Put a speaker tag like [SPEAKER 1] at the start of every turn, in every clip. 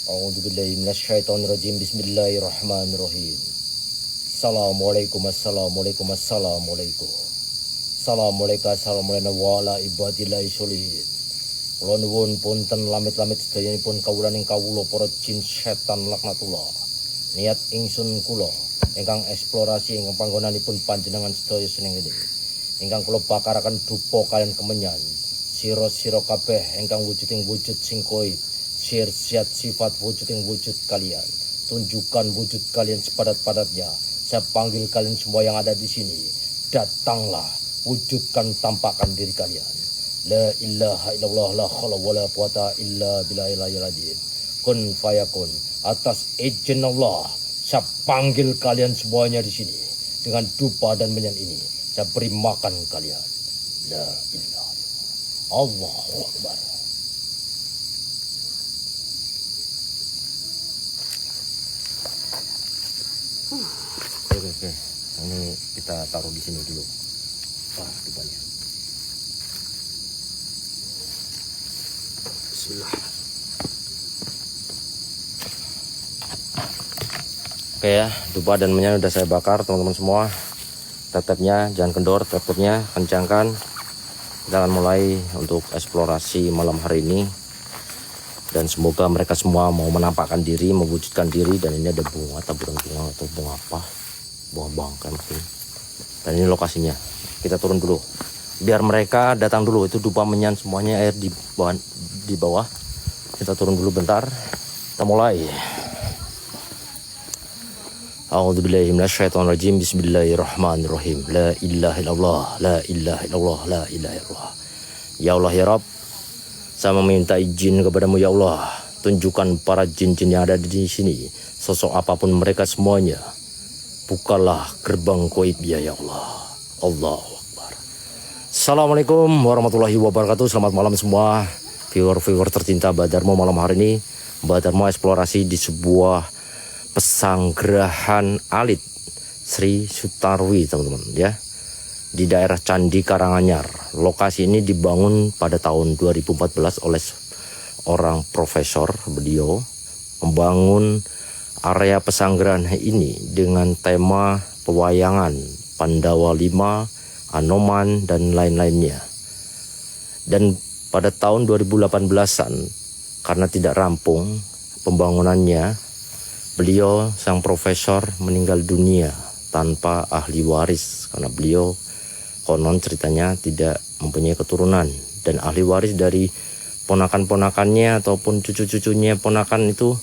[SPEAKER 1] A'udzubillahi minasyaitonirrajim. Bismillahirrahmanirrahim. Assalamualaikum. Assalamualaikum wala ibadillahi sholihin. Kula nuwun punten lamit-lamit sedayanipun kawulaning kawula para jin setan laknatullah. Niat ingsun kula ingkang eksplorasi ingkang panggonanipun panjenengan sedaya seneng ini. Ingkang kula bakaraken dupa kalian kemenyan. Sira-sira kabeh ingkang wujuding wujud sing koib. Siat sifat wujuding wujud kalian. Tunjukkan wujud kalian sepadat-padatnya. Saya panggil kalian semua yang ada di sini. Datanglah, wujudkan, tampakkan diri kalian. La ilaha illallah la khala wala quwata illa billahil azim. Kun fayakun. Atas izin Allah, saya panggil kalian semuanya di sini dengan dupa dan menyan ini. Saya beri makan kalian. La ilaha illallah. Allahu Akbar. Oke. Ini kita taruh di sini dulu. Dupanya. Bismillah. Oke ya, dupa dan menyan udah saya bakar teman-teman semua. Tetepnya jangan kendor, tetepnya kencangkan. Kita akan mulai untuk eksplorasi malam hari ini. Dan semoga mereka semua mau menampakkan diri, mewujudkan diri. Dan ini ada bunga, taburan bunga atau bunga apa, bunga bangkai mungkin. Dan ini lokasinya. Kita turun dulu biar mereka datang dulu. Itu dupa menyan semuanya, air di bawah. Kita turun dulu bentar. Kita mulai. A'udzubillahi minasyaitonirrajim. Bismillahirrahmanirrahim. La ilaha illallah, la ilaha illallah, la ilaha illallah. Ya Allah ya Rabb, saya meminta izin kepadamu ya Allah. Tunjukkan para jin-jin yang ada di sini, sosok apapun mereka semuanya. Bukalah gerbang goibnya ya Allah. Allahu Akbar. Assalamualaikum warahmatullahi wabarakatuh. Selamat malam semua viewer-viewer tercinta Mbah Darmo. Malam hari ini Mbah Darmo eksplorasi di sebuah pesanggrahan alit Sri Sutarwi teman-teman ya, di daerah Candi Karanganyar. Lokasi ini dibangun pada tahun 2014 oleh orang profesor. Beliau membangun area pesanggrahan ini dengan tema pewayangan, Pandawa 5, Anoman, dan lain-lainnya. Dan pada tahun 2018-an, karena tidak rampung pembangunannya, beliau sang profesor meninggal dunia tanpa ahli waris. Karena beliau konon ceritanya tidak mempunyai keturunan. Dan ahli waris dari ponakan-ponakannya ataupun cucu-cucunya ponakan itu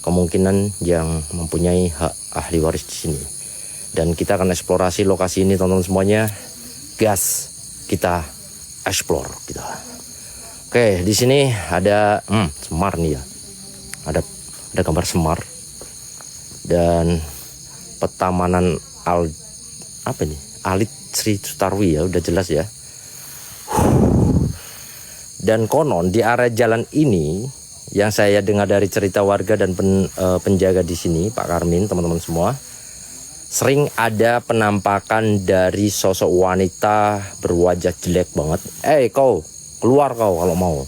[SPEAKER 1] kemungkinan yang mempunyai hak ahli waris di sini. Dan kita akan eksplorasi lokasi ini teman-teman semuanya. Gas, kita explore kita. Oke, di sini ada semar nih ya. Ada gambar semar dan petamanan alit Sri Sutarwi ya, udah jelas ya. Dan konon di area jalan ini yang saya dengar dari cerita warga dan penjaga di sini, Pak Karmin, teman-teman semua, sering ada penampakan dari sosok wanita berwajah jelek banget. Kau keluar kau kalau mau.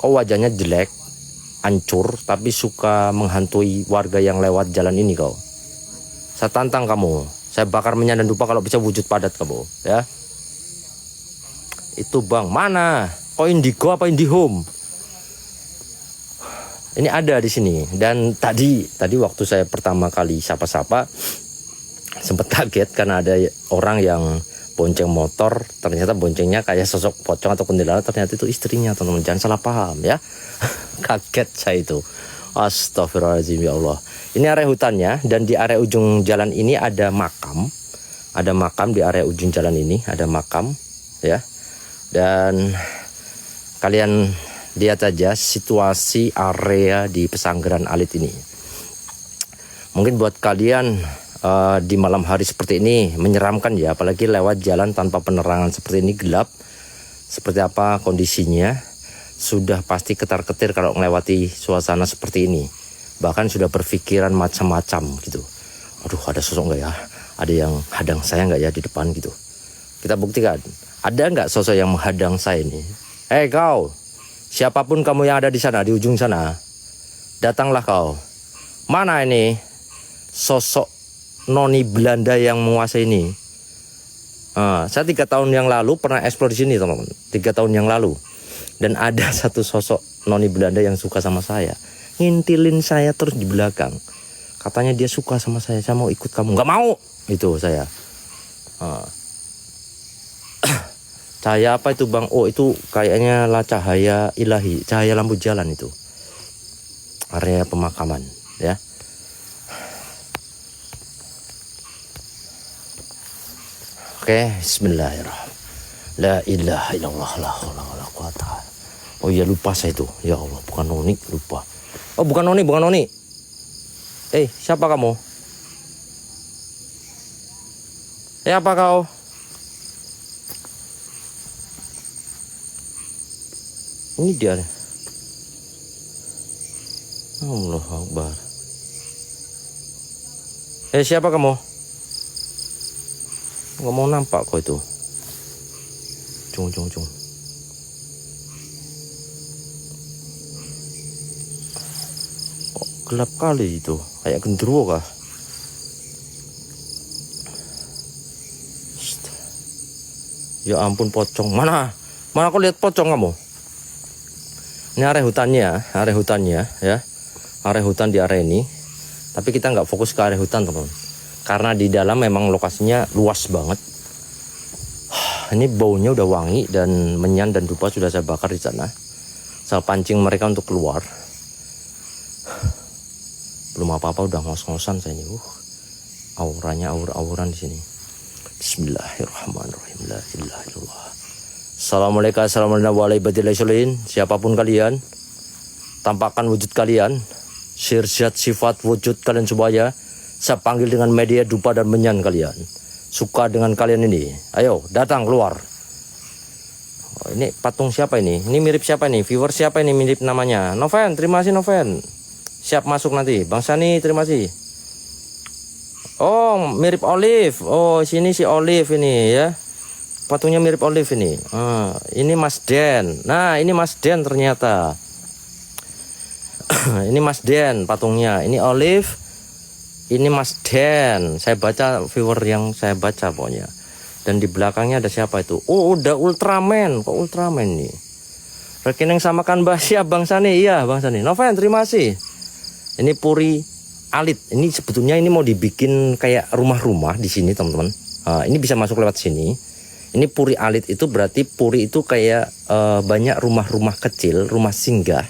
[SPEAKER 1] Kau wajahnya jelek, hancur, tapi suka menghantui warga yang lewat jalan ini kau. Saya tantang kamu. Saya bakar menyan dan dupa kalau bisa wujud padat kamu ya. Itu bang, mana? Kau indigo apa indihome? Ini ada di sini. Dan tadi waktu saya pertama kali sapa-sapa sempat kaget karena ada orang yang bonceng motor. Ternyata boncengnya kayak sosok pocong atau kuntilanak. Ternyata itu istrinya teman-teman. Jangan salah paham ya. Kaget saya itu. Astagfirullahaladzim ya Allah. Ini area hutannya. Dan di area ujung jalan ini ada makam. Ada makam di area ujung jalan ini. Ada makam ya. Dan kalian lihat aja situasi area di pesanggrahan alit ini. Mungkin buat kalian di malam hari seperti ini menyeramkan ya, apalagi lewat jalan tanpa penerangan seperti ini, gelap. Seperti apa kondisinya, sudah pasti ketar-ketir kalau melewati suasana seperti ini. Bahkan sudah berpikiran macam-macam gitu. Aduh, ada sosok nggak ya? Ada yang hadang saya nggak ya di depan gitu. Kita buktikan. Ada nggak sosok yang menghadang saya ini? Kau, siapapun kamu yang ada di sana, di ujung sana, Datanglah kau. Mana ini sosok noni Belanda yang menguasai ini? Saya 3 tahun yang lalu pernah eksplor di sini, teman-teman. 3 tahun yang lalu. Dan ada satu sosok noni Belanda yang suka sama saya. Ngintilin saya terus di belakang. Katanya dia suka sama saya mau ikut kamu. Nggak mau. Itu saya. Cahaya apa itu bang? Oh itu kayaknya lah cahaya ilahi. Cahaya lampu jalan itu. Area pemakaman. Ya. Oke, bismillahirrahmanirrahim. La ilaha illallah la haula wala quwata. Oh iya lupa saya itu. Ya Allah, bukan noni, lupa. Oh bukan noni, bukan noni. Siapa kamu? Apa kau? Ini dia. Allah Akbar. Siapa kamu? Nggak mau nampak kok itu. Cung. Kok gelap kali itu, kayak genderuwo kah? Ya ampun pocong. Mana kau lihat pocong kamu? Ini area hutannya ya. Area hutan di area ini. Tapi kita nggak fokus ke area hutan, teman-teman. Karena di dalam memang lokasinya luas banget. Ini baunya udah wangi dan menyan dan dupa sudah saya bakar di sana. Saya pancing mereka untuk keluar. Belum apa-apa udah ngos-ngosan saya ini. Auranya aura-auran di sini. Bismillahirrahmanirrahim. La ilaha illallah. Assalamualaikum. Siapapun kalian, tampakkan wujud kalian, sirsyat sifat wujud kalian semuanya. Saya panggil dengan media dupa dan menyan kalian. Suka dengan kalian ini. Ayo datang keluar. Ini patung siapa ini? Ini mirip siapa ini? Viewer siapa ini mirip namanya? Noven, terima kasih Noven. Siap masuk nanti. Bang Sani, terima kasih. Oh, mirip Olive. Oh, sini si Olive ini ya. Patungnya mirip Olive ini. Ini Mas Den. Nah, ini Mas Den ternyata. Ini Mas Den patungnya. Ini Olive. Ini Mas Den. Saya baca viewer yang saya baca pokoknya. Dan di belakangnya ada siapa itu? Oh, udah Ultraman. Kok Ultraman nih? Rekening samakan Mbak siap Bang Sani. Iya, Bang Sani. Noven, terima kasih. Ini Puri Alit. Ini sebetulnya ini mau dibikin kayak rumah-rumah di sini, teman-teman. Ini bisa masuk lewat sini. Ini Puri Alit itu berarti Puri itu kayak banyak rumah-rumah kecil, rumah singgah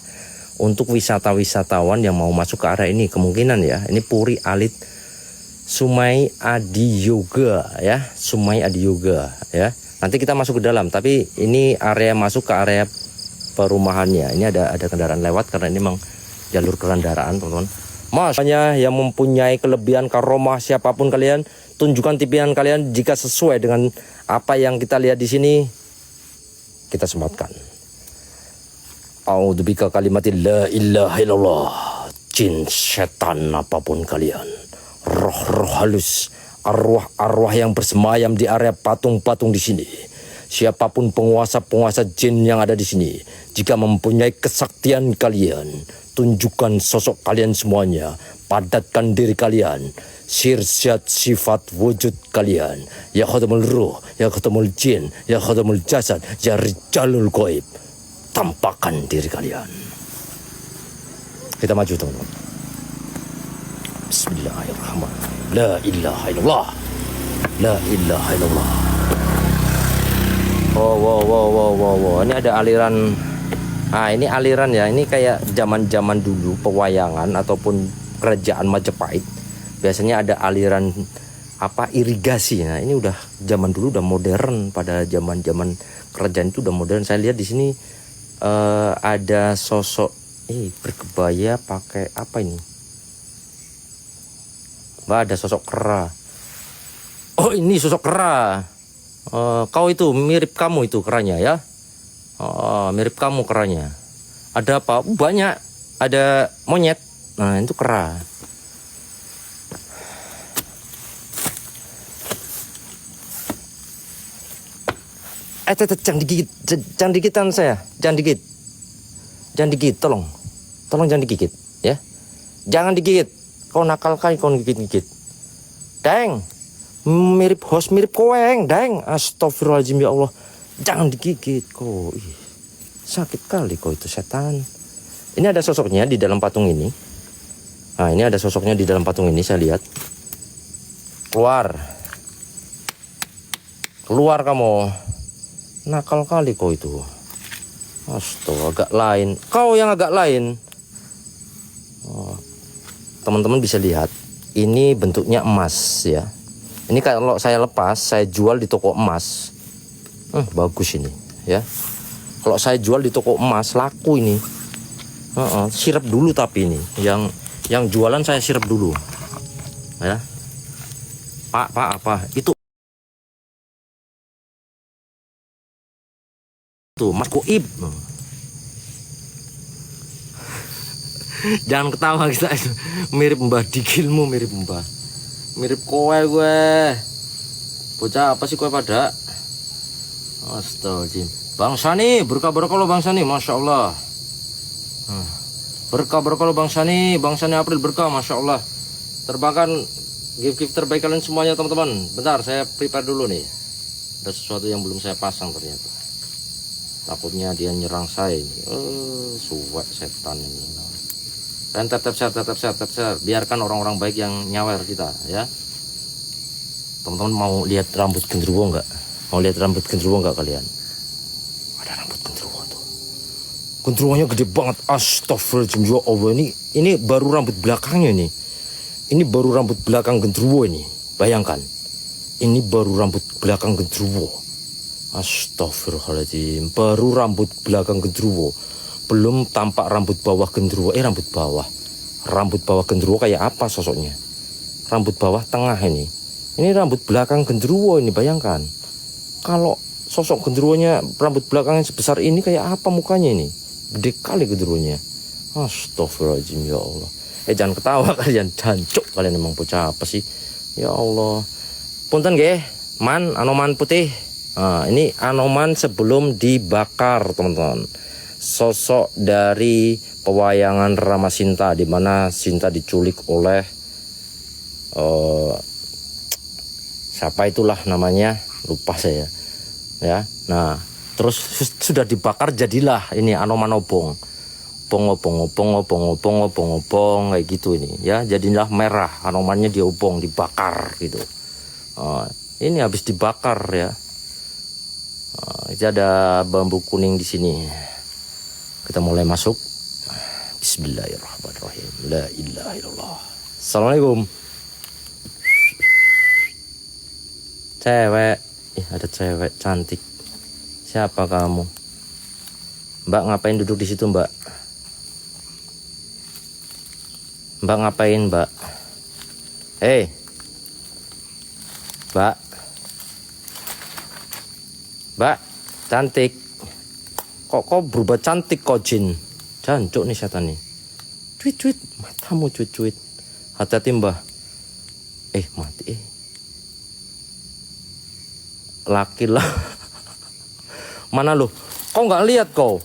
[SPEAKER 1] untuk wisatawan yang mau masuk ke area ini, kemungkinan ya. Ini Puri Alit Sumai Adi Yoga ya. Sumai Adi Yoga ya. Nanti kita masuk ke dalam, tapi ini area masuk ke area perumahannya. Ini ada kendaraan lewat karena ini memang jalur kendaraan, teman-teman. Mas, yang mempunyai kelebihan karomah siapapun kalian, tunjukkan tipian kalian jika sesuai dengan apa yang kita lihat di sini. Kita sematkan. A'udzubika kalimatil la ilaha illallah. Jin, setan, apapun kalian, roh-roh halus, arwah-arwah yang bersemayam di area patung-patung di sini. Siapapun penguasa-penguasa jin yang ada di sini, jika mempunyai kesaktian kalian, tunjukkan sosok kalian semuanya, padatkan diri kalian, sirsyat sifat wujud kalian, ya khatamul ruh, ya khatamul jin, ya khatamul jasad, ya rijalul goib. Tampakkan diri kalian. Kita maju, teman-teman. Bismillahirrahmanirrahim. La ilaha illallah. La ilaha illallah. Wow. Ini ada aliran. Ini aliran ya. Ini kayak zaman-zaman dulu pewayangan ataupun kerajaan Majapahit. Biasanya ada aliran irigasi. Nah, ini udah zaman dulu udah modern. Pada zaman-zaman kerajaan itu udah modern. Saya lihat di sini ada sosok berkebaya pakai apa ini? Ada sosok kera. Oh, ini sosok kera. Kau itu mirip kamu itu keranya ya. Mirip kamu keranya. Ada apa? Banyak. Ada monyet. Nah, itu kera. Jangan digigit, jangan digigitan saya, jangan digigit, tolong jangan digigit. ya. Jangan digigit. Kau nakal kali kau gigit-gigit. Deng. Mirip host, mirip koeng, deng. Astagfirullahaladzim ya Allah. Jangan digigit kau. Ih, sakit kali kau itu setan. Ini ada sosoknya di dalam patung ini. Nah, ini ada sosoknya di dalam patung ini, saya lihat. Keluar. Keluar kamu. Nakal kali kau itu. Astaga, agak lain. Kau yang agak lain. Teman-teman bisa lihat. Ini bentuknya emas ya. Ini kalau saya lepas, saya jual di toko emas. Bagus ini ya. Kalau saya jual di toko emas, laku ini. Sirap dulu tapi ini. Yang jualan saya sirap dulu. Ya. Pak, apa? Itu tuh Mas Goib. Jangan ketawa kita. Mirip Mbah Dikilmu, mirip Mbah. Mirip kowe gue. Bocah apa sih kowe pada? Astagfirullahaladzim. Bangsa nih, berkah lo bangsa nih, Masya Allah. Berkah lo bangsa nih April berkah, Masya Allah. Terbangkan gift terbaik kalian semuanya teman-teman. Bentar, saya prepare dulu nih. Ada sesuatu yang belum saya pasang ternyata. Takutnya dia nyerang saya ini. Suwek setan ini. Dan tetap share. Biarkan orang-orang baik yang nyawer kita ya. Teman-teman mau lihat rambut genderuwo nggak? Mau lihat rambut genderuwo nggak kalian? Ada rambut genderuwo tuh. Genderuwonya gede banget. Astagfirullahaladzim ya Allah. Ini baru rambut belakangnya nih. Ini baru rambut belakang genderuwo ini. Bayangkan. Ini baru rambut belakang genderuwo. Astagfirullahaladzim. Baru rambut belakang genderuwo. Belum tampak rambut bawah genderuwo. Rambut bawah. Rambut bawah genderuwo kayak apa sosoknya? Rambut bawah tengah ini. Ini rambut belakang genderuwo ini, bayangkan. Kalau sosok genderuwonya rambut belakangnya sebesar ini kayak apa mukanya ini? Gede kali genderuwonya. Astagfirullahaladzim ya Allah. Jangan ketawa kalian, jancuk kalian, emang bocah apa sih? Ya Allah. Punten nggih, Anoman putih. Nah, ini Anoman sebelum dibakar, teman-teman. Sosok dari pewayangan Rama Sinta, di mana Sinta diculik oleh siapa itulah namanya, lupa saya. Ya. Nah, terus sudah dibakar jadilah ini Anoman obong. Opong kayak gitu ini ya, jadilah merah. Anomannya dia obong, dibakar gitu. Ini habis dibakar ya. Itu ada bambu kuning di sini. Kita mulai masuk. Bismillahirrahmanirrahim. La ilaha illallah. Assalamualaikum. Cewek. Ada cewek cantik. Siapa kamu? Mbak ngapain duduk di situ, Mbak? Mbak ngapain, Mbak? Mbak. Mbak, cantik. Kok berubah cantik kok, Jin? Jancuk nih setan nih. Cuit, matamu cuit. Hati-hati, Mbah. Mati. Laki lah. Mana lu? Kok nggak lihat kau?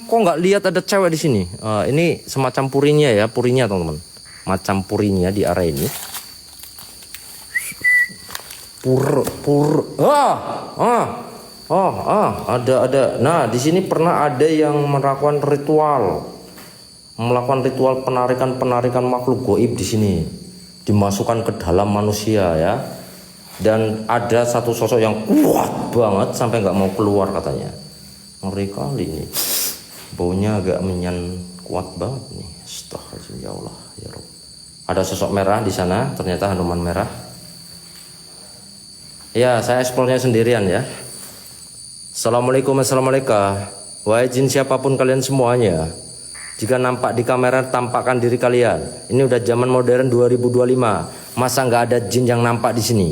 [SPEAKER 1] Kok nggak lihat ada cewek di sini? Ini semacam purinya ya, teman-teman. Macam purinya di area ini. Ada. Nah, di sini pernah ada yang melakukan ritual penarikan makhluk goib di sini, dimasukkan ke dalam manusia ya. Dan ada satu sosok yang kuat banget sampai nggak mau keluar katanya. Ngeri kali ini. Baunya agak menyan, kuat banget nih. Astagfirullahaladzim ya Allah ya Rabb. Ada sosok merah di sana, ternyata Hanuman merah. Ya, saya eksplornya sendirian ya. Assalamualaikum. Wahai jin siapapun kalian semuanya, jika nampak di kamera, tampakkan diri kalian. Ini udah zaman modern 2025. Masa nggak ada jin yang nampak di sini?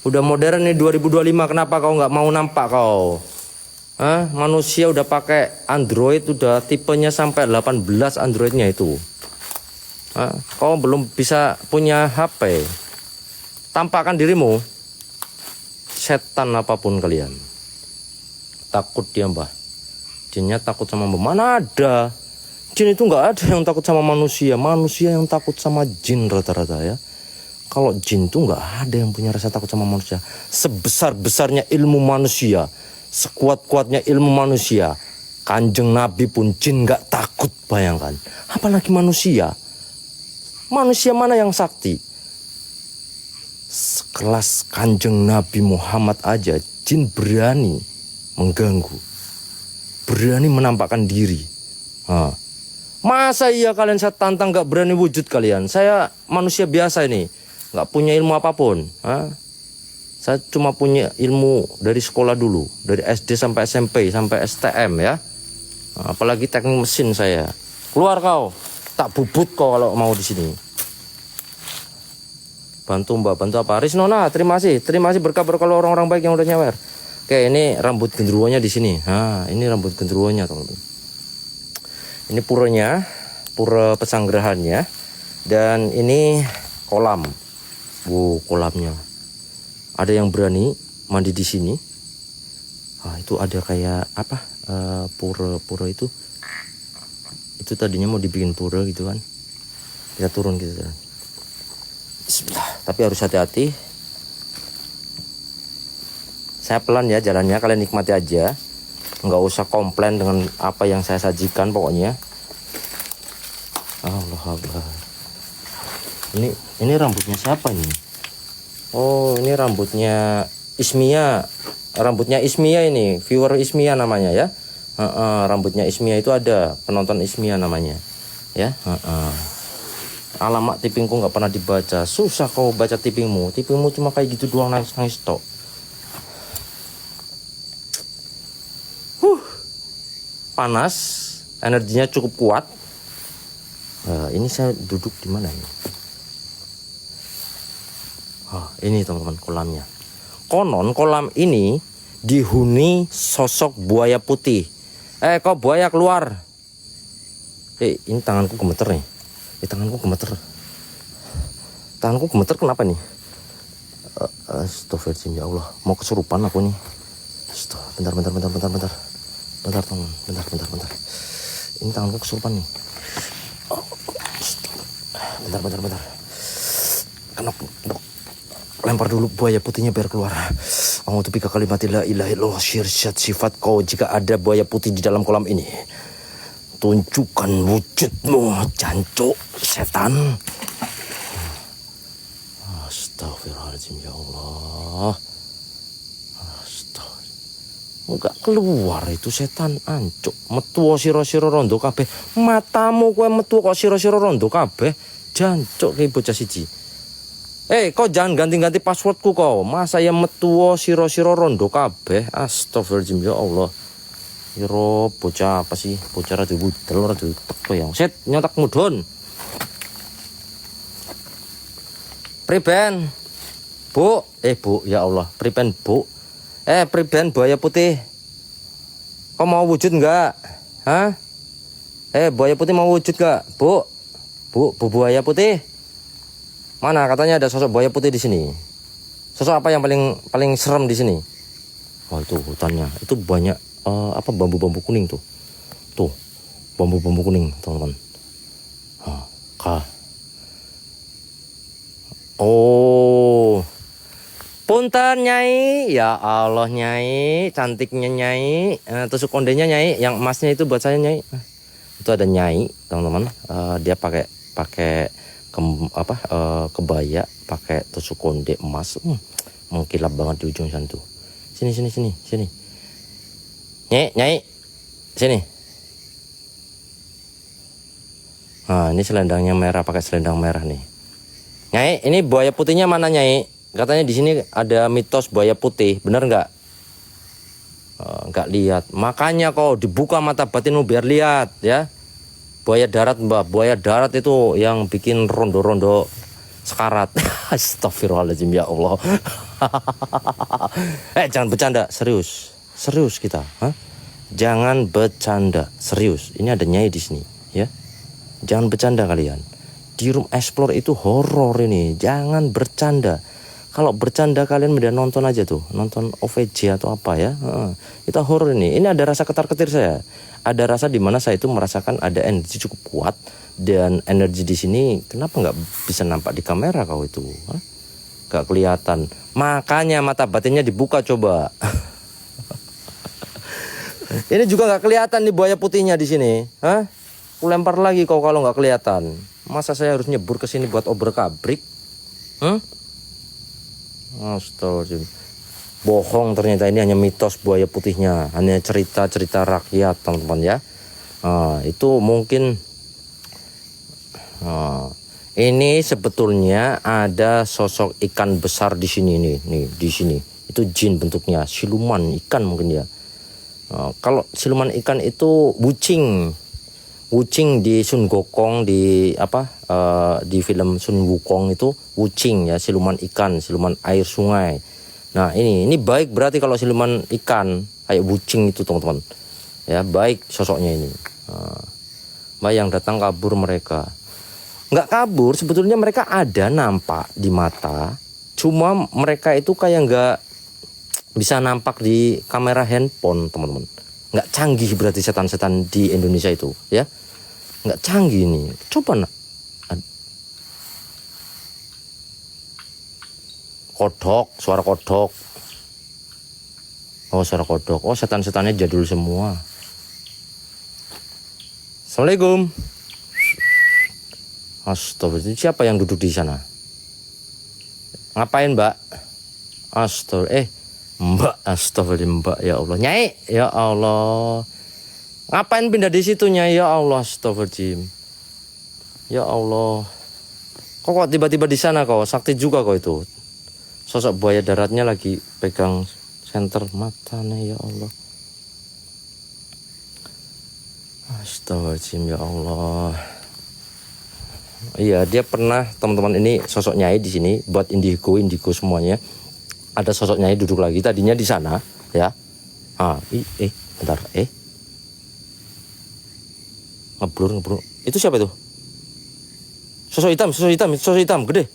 [SPEAKER 1] Udah modern nih 2025. Kenapa kau nggak mau nampak kau? Manusia udah pakai Android, udah tipenya sampai 18 Androidnya itu. Kau belum bisa punya HP. Tampakkan dirimu. Setan apapun kalian. Takut dia, Mbah. Jinnya takut sama Mbah. Mana ada? Jin itu nggak ada yang takut sama manusia. Manusia yang takut sama jin rata-rata ya. Kalau jin itu nggak ada yang punya rasa takut sama manusia. Sebesar-besarnya ilmu manusia, sekuat-kuatnya ilmu manusia, Kanjeng Nabi pun jin nggak takut, bayangkan. Apalagi manusia. Manusia mana yang sakti? Sekelas Kanjeng Nabi Muhammad aja, jin berani mengganggu, berani menampakkan diri. Masa iya kalian saya tantang gak berani wujud kalian? Saya manusia biasa ini, gak punya ilmu apapun. Saya cuma punya ilmu dari sekolah dulu, dari SD sampai SMP sampai STM ya. Apalagi teknik mesin saya. Keluar kau, tak bubut kau kalau mau di sini. Bantu Mbak, bantu apa? Risnona, terima kasih berkah kalau orang-orang baik yang udah nyawer. Oke, ini rambut genderuwonya di sini. Ini rambut genderuwonya teman-teman. Ini puranya, pura pesanggerahannya, dan ini kolam. Kolamnya. Ada yang berani mandi di sini. Itu ada kayak apa? Pura itu. Itu tadinya mau dibikin pura gitu kan. Kita turun gitu kan. Bismillah. Tapi harus hati-hati. Saya pelan ya jalannya, kalian nikmati aja. Nggak usah komplain dengan apa yang saya sajikan pokoknya. Allah Akbar. Ini rambutnya siapa ini? Oh, ini rambutnya Ismia. Rambutnya Ismia ini, viewer Ismia namanya ya. Rambutnya Ismia itu ada, penonton Ismia namanya. Ya, Alamat tipingku nggak pernah dibaca. Susah kau baca tipingmu. Tipingmu cuma kayak gitu doang, nangis-nangis tok. Panas, energinya cukup kuat. Ini saya duduk di mana ini? Ini teman-teman kolamnya. Konon kolam ini dihuni sosok buaya putih. Kok buaya keluar? Ini tanganku gemeter nih. Tanganku gemeter. Tanganku gemeter kenapa nih? Astagfirullahaladzim, ya Allah. Mau kesurupan aku nih. Bentar. Bentar. Ini tanganku kesurupan nih. Bentar. Kenapa? Lempar dulu buaya putihnya biar keluar. A'udzubika kalimati la ilaha illallah, syirsyat sifat kau jika ada buaya putih di dalam kolam ini. Tunjukkan wujudmu, jancuk setan. Astagfirullahaladzim, ya Allah. Enggak keluar itu setan ancuk. Metu sira-sira rondo kabeh. Matamu kowe metu kok sira-sira rondo kabeh. Jancuk ki bocah siji. Kau jangan ganti-ganti passwordku kau. Masa ya metu sira-sira rondo kabeh. Astagfirullahaladzim, ya Allah. Iro bocah apa sih? Bocah rada budel rada teko ya. Set nyotak mudun. Priben. Bu, Bu, ya Allah. Priben, Bu. Priben buaya putih. Kau mau wujud enggak? Buaya putih mau wujud enggak? Bu buaya putih. Mana katanya ada sosok buaya putih di sini. Sosok apa yang paling serem di sini? Itu hutannya. Itu banyak bambu-bambu kuning tuh. Tuh, bambu-bambu kuning, teman-teman. Punten Nyai, ya Allah Nyai, cantiknya Nyai, tusuk kondenya Nyai, yang emasnya itu buat saya Nyai. Itu ada Nyai, teman-teman. Dia pakai kebaya, pakai tusuk konde emas, mengkilap banget di ujung sana tuh. Sini. Nyai, sini. Ini selendangnya merah, pakai selendang merah nih. Nyai, ini buaya putihnya mana Nyai? Katanya di sini ada mitos buaya putih, bener nggak? Nggak lihat. Makanya kau dibuka mata batinmu biar lihat ya. Buaya darat Mbak, buaya darat itu yang bikin rondo-rondo sekarat. Astagfirullahaladzim, ya Allah. Jangan bercanda, serius kita. Jangan bercanda, serius. Ini ada Nyai di sini ya. Jangan bercanda kalian. Di room explore itu horor ini, jangan bercanda. Kalau bercanda kalian udah nonton aja tuh, nonton OVJ atau apa ya. Itu horor ini. Ini ada rasa ketar-ketir saya. Ada rasa di mana saya itu merasakan ada energi cukup kuat, dan energi di sini kenapa nggak bisa nampak di kamera kau itu? Nggak kelihatan. Makanya mata batinnya dibuka coba. Ini juga nggak kelihatan nih buaya putihnya di sini. Aku lempar lagi kau kalau nggak kelihatan. Masa saya harus nyebur ke sini buat obrak-abrik? Astagfirullahaladzim. Bohong, ternyata ini hanya mitos buaya putihnya, hanya cerita-cerita rakyat teman-teman ya. Itu mungkin ini sebetulnya ada sosok ikan besar di sini nih di sini. Itu jin bentuknya, siluman ikan mungkin ya. Kalau siluman ikan itu wucing di Sun Gokong, di di film Sun Wukong itu wucing ya, siluman ikan, siluman air sungai. Nah ini baik berarti kalau siluman ikan kayak wucing itu teman-teman ya, baik sosoknya ini. Yang datang kabur mereka nggak kabur, sebetulnya mereka ada nampak di mata, cuma mereka itu kayak nggak bisa nampak di kamera handphone teman-teman. Nggak canggih berarti setan-setan di Indonesia itu ya, nggak canggih nih. Coba kodok, suara kodok. Oh suara kodok. Oh setan-setannya jadul semua. Assalamualaikum. Astagfirullah, siapa yang duduk di sana? Ngapain mbak? Mbak, astagfirullah mbak, ya Allah. Nyai, ya Allah. Ngapain pindah di situ Nyai? Ya Allah, astagfirullah. Ya Allah. Kok tiba-tiba di sana kau? Sakti juga kau itu. Sosok buaya daratnya lagi pegang senter matanya, ya Allah. Astagfirullah, ya Allah. Iya, dia pernah teman-teman, ini sosok Nyai di sini buat indigo semuanya. Ada sosok Nyai duduk lagi tadinya di sana ya. Bentar, ngeblur. Itu siapa itu? Sosok hitam gede.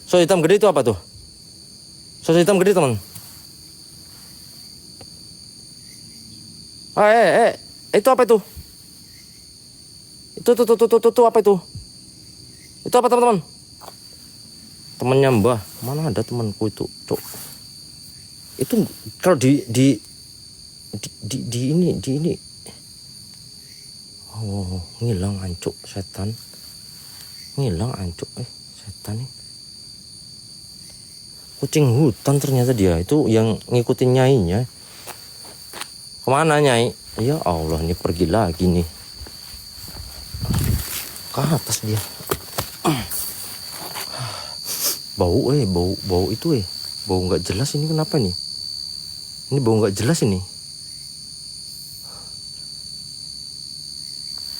[SPEAKER 1] Sosok hitam gede itu apa tuh? Sosok hitam gede teman. Itu apa itu? Itu apa itu? Itu apa teman-teman? Temannya Mbah. Mana ada temanku itu, Cok. Itu kalau di ini. Oh, ngilang ancuk setan. Ngilang ancuk setan nih. Kucing hutan ternyata dia. Itu yang ngikutin Nyainya. Kemana Nyai? Ya Allah, ini pergi lagi nih. Ke atas dia. Bau itu bau nggak jelas ini, kenapa nih? Ini bau nggak jelas ini.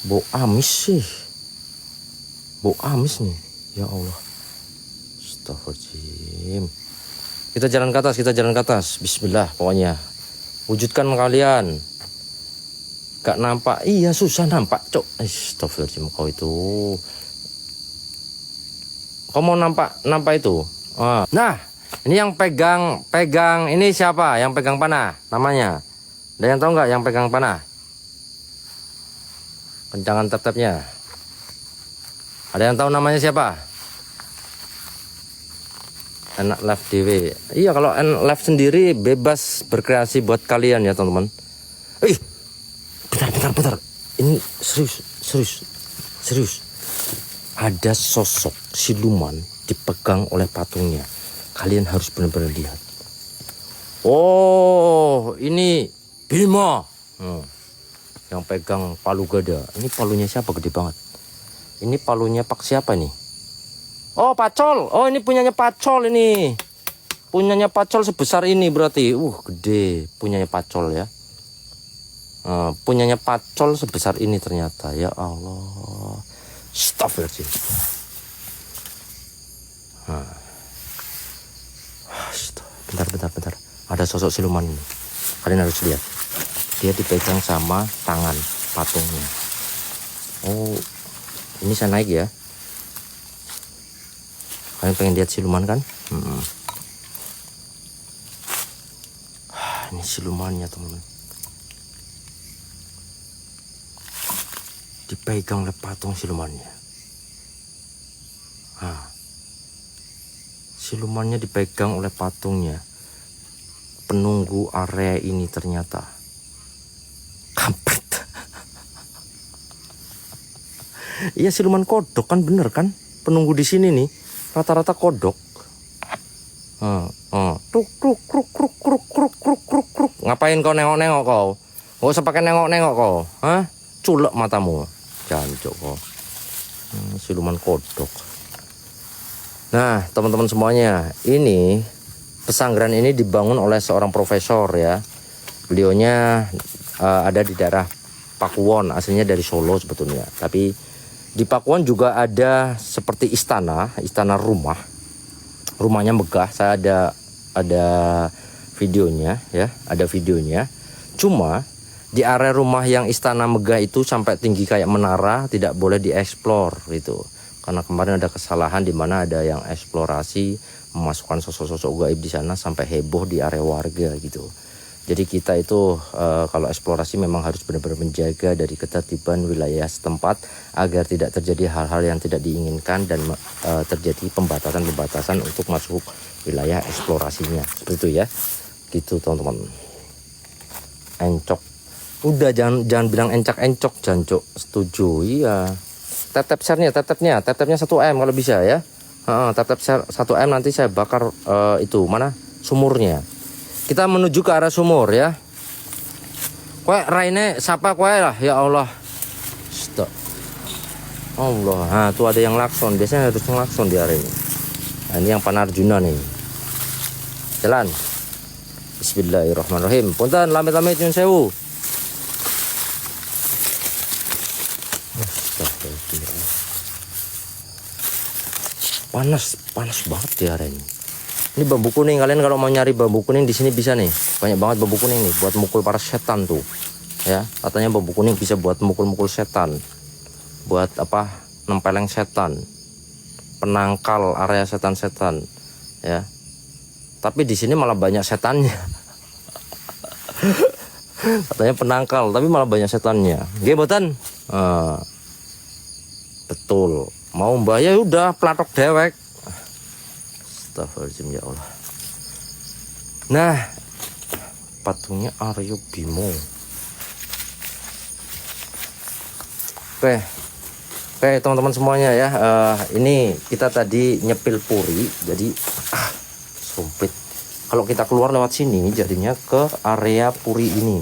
[SPEAKER 1] Bau amis sih. Bau amis nih. Ya Allah. Astagfirullahaladzim. Kita jalan ke atas. Bismillah pokoknya. Wujudkan kalian. Gak nampak. Iya susah nampak, Cok. Astagfirullahaladzim kau itu. Kau mau nampak itu? Nah, ini yang pegang ini siapa? Yang pegang panah namanya. Ada yang tahu nggak yang pegang panah? Kencangan tetapnya. Ada yang tahu namanya siapa? Enak live DW. Iya, kalau live sendiri bebas berkreasi buat kalian ya teman-teman. Bentar. Ini serius. Ada sosok siluman dipegang oleh patungnya. Kalian harus benar-benar lihat. Oh, ini Bima. Yang pegang palu gada. Ini palunya siapa, gede banget. Ini palunya Pak siapa nih? Oh, Pacol. Oh, ini punyanya Pacol ini. Punyanya Pacol sebesar ini berarti. Gede punyanya Pacol ya. Punyanya Pacol sebesar ini ternyata. Ya Allah. Astagfirullahaladzim. Bentar. Ada sosok siluman ini. Kalian harus lihat. Dia dipegang sama tangan patungnya. Oh, ini saya naik ya. Kalian pengen lihat siluman kan? silumannya teman-teman. Dipegang oleh patung silumannya. Nah, silumannya dipegang oleh patungnya. Penunggu area ini ternyata kampret. Iya, siluman kodok kan, bener kan? Penunggu di sini nih rata-rata kodok. Kruk kruk kruk kruk kruk kruk kruk kruk kruk. Ngapain kau nengok-nengok kau? Gak usah pakai nengok-nengok kau. Hah? Culek matamu. Jancuk kau. Siluman kodok. Nah, teman-teman semuanya, ini pesanggrahan ini dibangun oleh seorang profesor ya. Beliaunya ada di daerah Pakuwon, aslinya dari Solo sebetulnya. Tapi di Pakuwon juga ada seperti istana rumah. Rumahnya megah. Saya ada videonya ya, ada videonya. Cuma di area rumah yang istana megah itu sampai tinggi kayak menara tidak boleh dieksplor gitu. Karena kemarin ada kesalahan di mana ada yang eksplorasi memasukkan sosok-sosok gaib di sana sampai heboh di area warga gitu. Jadi kita itu kalau eksplorasi memang harus benar-benar menjaga dari ketertiban wilayah setempat agar tidak terjadi hal-hal yang tidak diinginkan dan terjadi pembatasan-pembatasan untuk masuk wilayah eksplorasinya. Seperti itu ya. Gitu teman-teman. Encok. Udah jangan bilang encak-encok, jancuk. Setuju. Iya. Tetepnya 1M kalau bisa ya. Tetep 1M nanti saya bakar itu mana? Sumurnya. Kita menuju ke arah sumur ya. Kue raine sapa kue lah ya Allah. Stop. Allah. Nah, tuh ada yang lakson. Biasanya harus ngelakson di area ini. Nah, ini yang Panarjuna nih. Jalan. Bismillahirrahmanirrahim. Punten lamit-lamit nyun sewu. Panas banget di area ini. Ini bambu kuning, kalian kalau mau nyari bambu kuning di sini bisa nih. Banyak banget bambu kuning nih buat mukul para setan tuh. Ya, katanya bambu kuning bisa buat mukul-mukul setan. Buat apa? Nempeleng setan. Penangkal area setan-setan, ya. Tapi di sini malah banyak setannya. Katanya penangkal, tapi malah banyak setannya. Nggih mboten? Betul. Mau mbah ya udah platok dewek. Astagfirullahaladzim ya Allah. Nah, patungnya Aryo Bimo. Oke teman-teman semuanya ya. Ini kita tadi nyepil puri, jadi sumpit. Kalau kita keluar lewat sini, jadinya ke area puri ini.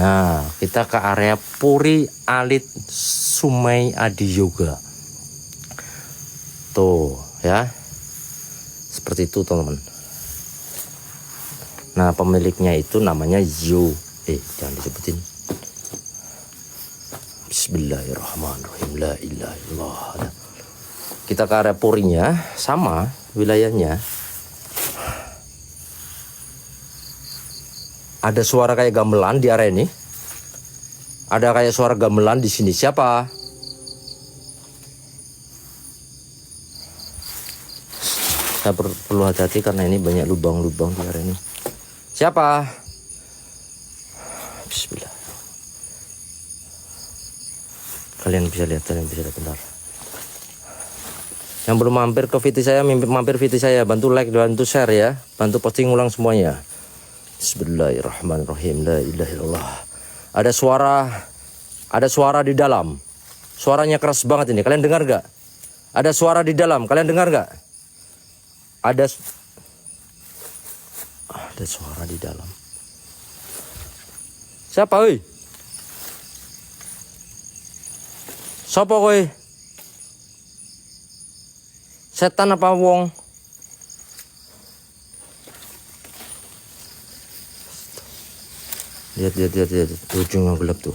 [SPEAKER 1] Nah, kita ke area puri alit Sumai Adi Yoga. Tuh ya, seperti itu teman-teman. Nah, pemiliknya itu namanya Yo. Jangan disebutin. Bismillahirrahmanirrahim. La ilaha illallah. Kita ke area purinya, sama wilayahnya. Ada suara kayak gamelan di area ini. Ada kayak suara gamelan di sini. Siapa? Saya perlu hati-hati karena ini banyak lubang-lubang di area ini. Siapa? Bismillah. Kalian bisa lihat bentar. Yang belum mampir ke VT saya, mampir VT saya, bantu like, bantu share ya, bantu posting ulang semuanya. Bismillahirrahmanirrahim. La ilaha illallah. Ada suara di dalam. Suaranya keras banget ini. Kalian dengar gak? Ada suara di dalam. Kalian dengar gak? Ada suara di dalam. Siapa oi? Siapa oi? Setan apa wong? Lihat. Ujungnya gelap tuh.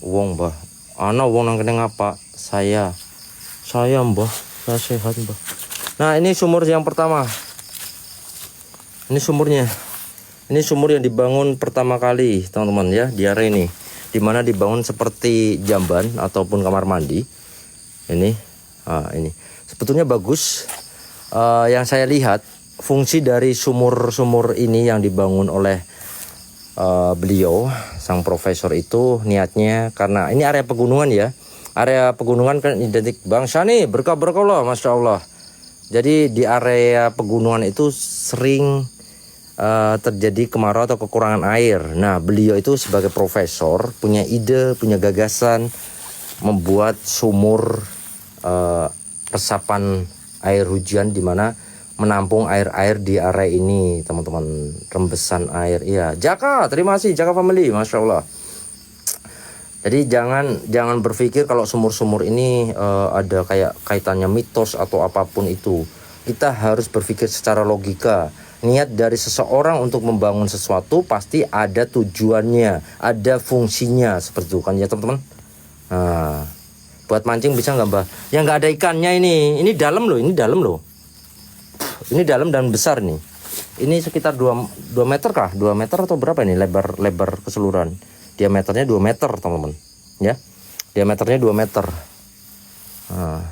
[SPEAKER 1] Wong mbah, ana wong nang kene ngapa? Saya mbah, saya sehat mbah. Nah, ini sumur yang pertama. Ini sumurnya. Ini sumur yang dibangun pertama kali, teman-teman ya, di area ini. dimana dibangun seperti jamban ataupun kamar mandi. Ini sebetulnya bagus. Yang saya lihat fungsi dari sumur-sumur ini yang dibangun oleh beliau sang profesor itu niatnya karena ini area pegunungan ya. Area pegunungan kan identik bangsa nih berkah-berkah Allah, Masya Allah. Jadi di area pegunungan itu sering terjadi kemarau atau kekurangan air. Nah, beliau itu sebagai profesor punya ide, punya gagasan membuat sumur resapan air hujan di mana menampung air-air di area ini, teman-teman. Rembesan air. Iya, Jaka, terima kasih Jaka Family, Masya Allah. Jadi jangan berpikir kalau sumur-sumur ini ada kayak kaitannya mitos atau apapun itu. Kita harus berpikir secara logika. Niat dari seseorang untuk membangun sesuatu pasti ada tujuannya, ada fungsinya seperti itu kan ya teman-teman. Nah, buat mancing bisa nggak Mbah? Ya nggak ada ikannya ini. Ini dalam loh, ini dalam loh. Ini dalam dan besar nih. Ini sekitar 2 meter kah? 2 meter atau berapa ini lebar keseluruhan? Diameternya 2 meter teman-teman. Ya, diameternya 2 meter. Nah.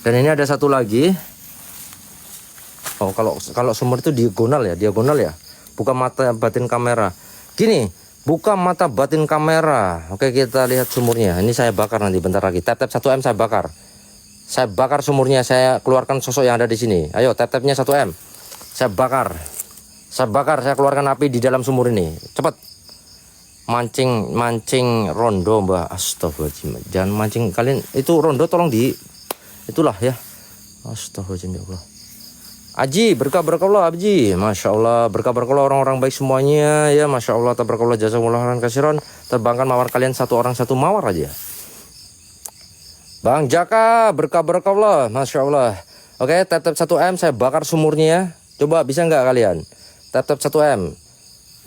[SPEAKER 1] Dan ini ada satu lagi. Oh, kalau sumur itu diagonal ya, bukan mata batin kamera. Gini, buka mata batin kamera. Oke, kita lihat sumurnya. Ini saya bakar nanti bentar lagi. Tap 1M saya bakar. Saya bakar sumurnya, saya keluarkan sosok yang ada di sini. Ayo, tap-tapnya 1M. Saya bakar, saya keluarkan api di dalam sumur ini. Cepat. Mancing rondo, Mbah. Astagfirullahaladzim. Jangan mancing kalian. Itu rondo tolong itulah ya. Astagfirullahaladzim ya Allah. Aji, berkah-berkah Allah Aji. Masya Allah, berkah-berkah Allah orang-orang baik semuanya ya. Masya Allah, tabarakallah, jazakumullah khairan katsiran. Terbangkan mawar kalian satu orang satu mawar aja. Bang Jaka, berkah-berkah Allah, Masya Allah. Oke, tap 1M saya bakar sumurnya ya. Coba bisa nggak kalian? Tap 1M.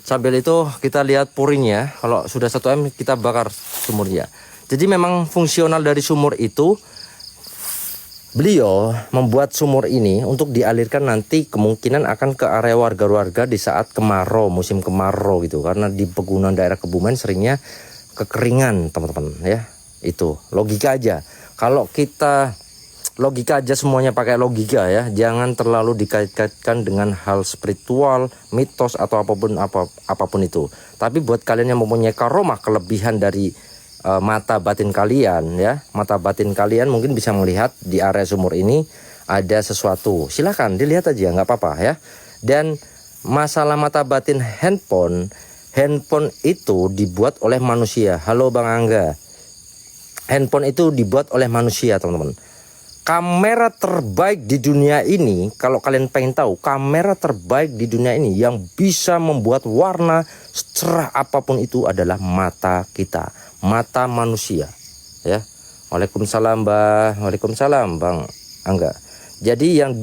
[SPEAKER 1] Sambil itu kita lihat puringnya. Kalau sudah 1M kita bakar sumurnya. Jadi memang fungsional dari sumur itu, beliau membuat sumur ini untuk dialirkan nanti kemungkinan akan ke area warga-warga di saat kemarau, musim kemarau gitu. Karena di pegunungan daerah Kebumen seringnya kekeringan teman-teman ya. Itu logika aja. Kalau kita logika aja, semuanya pakai logika ya. Jangan terlalu dikait-kaitkan dengan hal spiritual, mitos atau apapun itu. Tapi buat kalian yang mempunyai karomah, kelebihan dari mata batin kalian ya, mata batin kalian mungkin bisa melihat di area sumur ini ada sesuatu. Silahkan dilihat aja, nggak apa-apa ya. Dan masalah mata batin handphone itu dibuat oleh manusia. Halo Bang Angga. Handphone itu dibuat oleh manusia teman-teman. Kamera terbaik di dunia ini, kalau kalian pengen tahu, kamera terbaik di dunia ini yang bisa membuat warna secerah apapun itu adalah mata kita, mata manusia ya. Waalaikumsalam Mbak, waalaikumsalam Bang Angga. Jadi yang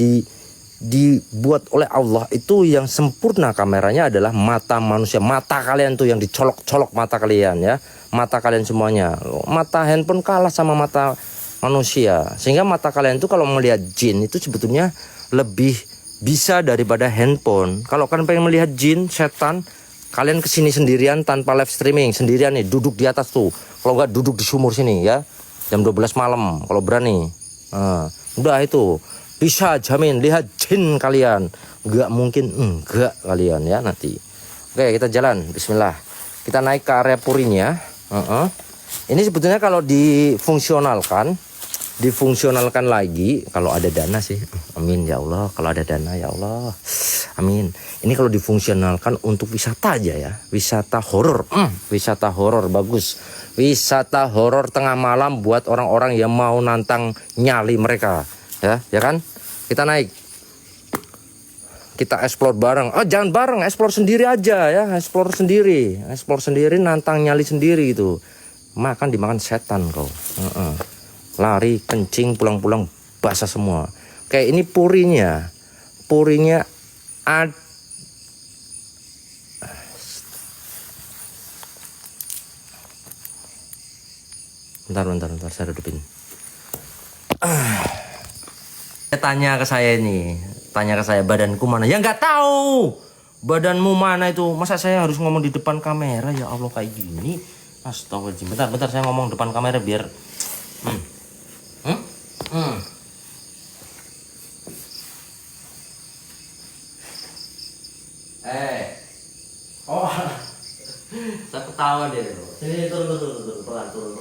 [SPEAKER 1] dibuat oleh Allah itu yang sempurna kameranya adalah mata manusia. Mata kalian tuh yang dicolok-colok mata kalian ya. Mata kalian semuanya. Mata handphone kalah sama mata manusia. Sehingga mata kalian tuh kalau melihat jin itu sebetulnya lebih bisa daripada handphone. Kalau kalian pengen melihat jin, setan, kalian kesini sendirian tanpa live streaming, sendirian nih, duduk di atas tuh. Kalau nggak duduk di sumur sini ya, jam 12 malam kalau berani. Udah itu bisa jamin lihat jin kalian. Nggak mungkin enggak kalian ya nanti. Oke, kita jalan. Bismillah. Kita naik ke area purinya. Ini sebetulnya kalau difungsionalkan lagi, kalau ada dana sih, amin ya Allah. Kalau ada dana ya Allah, amin. Ini kalau difungsionalkan untuk wisata aja ya, wisata horor, wisata horor bagus, wisata horor tengah malam buat orang-orang yang mau nantang nyali mereka, ya kan? Kita naik, kita explore bareng. Jangan bareng, explore sendiri aja ya, explore sendiri, nantang nyali sendiri itu. Makan dimakan setan kau. Lari, kencing, pulang-pulang basah semua. Kayak ini purinya bentar saya redupin. Tanya ke saya badanku mana? Ya nggak tahu. Badanmu mana itu? Masa saya harus ngomong di depan kamera? Ya Allah, kayak gini. Astagfirullahaladzim. Bentar saya ngomong depan kamera biar oh, saya ketawa deh. Sini turun pelan, turun.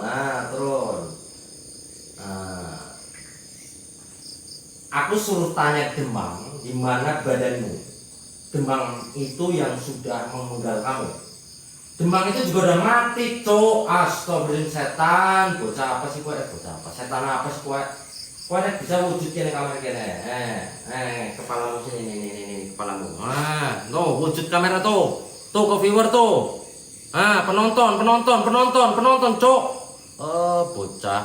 [SPEAKER 1] Nah, turun. Nah, aku suruh tanya Demang, di mana badanmu? Demang itu yang sudah memenggal kamu. Demang itu juga udah mati, cok. Astagfirullahaladzim, setan. Bocah apa sih kowe? Bocah apa? Setan apa sih kowe? Kowe bisa wujud kene kamera kene. Kepalamu sini, nih, kepalamu. Ah, no, wujud kamera tuh. Tuh ke viewer tuh. Ah, penonton, cok. Bocah.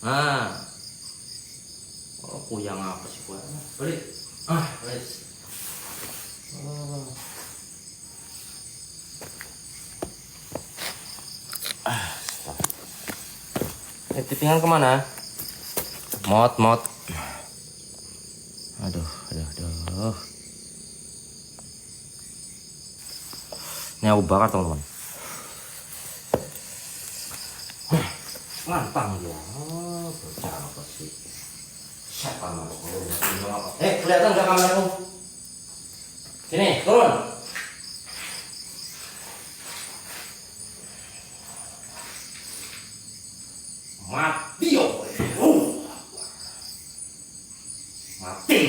[SPEAKER 1] Ah. Oh, kuyang apa sih kowe? Balik. Wes. Tipingan kemana? Mot. Aduh. Ini aku bakar teman-teman. Lantang dia. Bocah apa sih? Siapa nama? Kelihatan gak kameraku? Sini, turun. Mati yo. Mati.